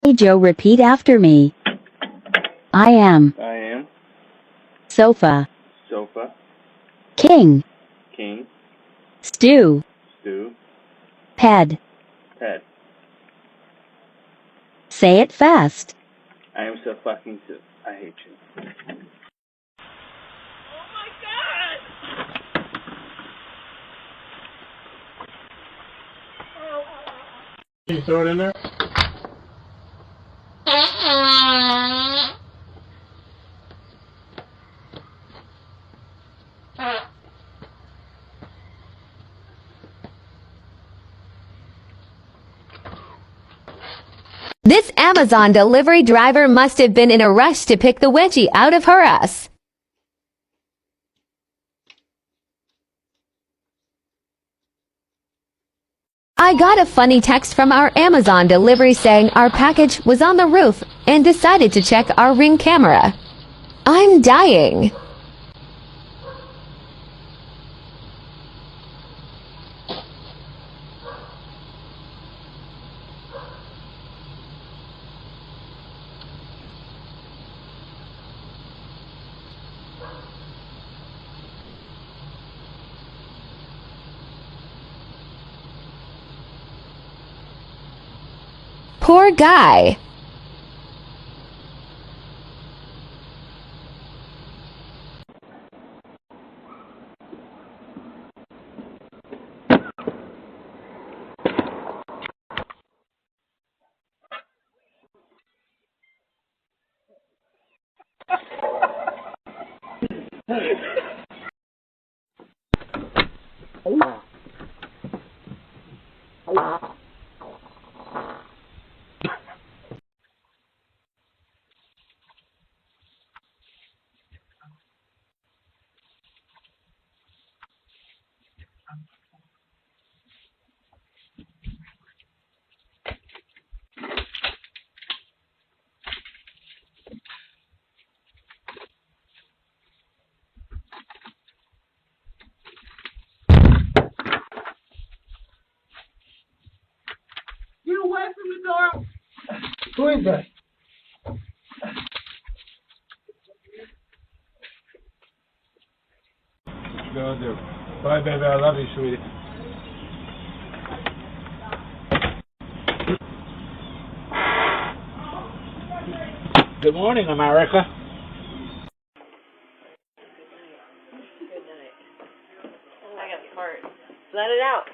Hey Joe, repeat after me. I am I am sofa, sofa, king, king, stew, stew, ped. pet. Say it fast. I am so fucking sick. I hate you. Can you throw it in there? This Amazon delivery driver must have been in a rush to pick the wedgie out of her ass. I got a funny text from our Amazon delivery saying our package was on the roof and decided to check our Ring camera. I'm dying. Poor guy. Get away from the door! Who is that? Go do. Bye, baby. I love you, sweetie. Good morning, America. Good night. I got a fart. Let it out.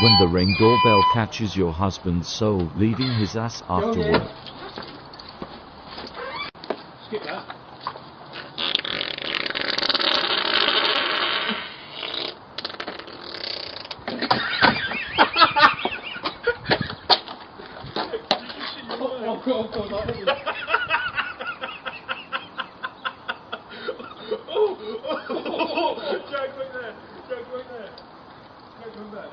When the Ring doorbell catches your husband's soul leaving his ass after work. Skip that. Jack, wait there. Jack, wait there. Jack, come back.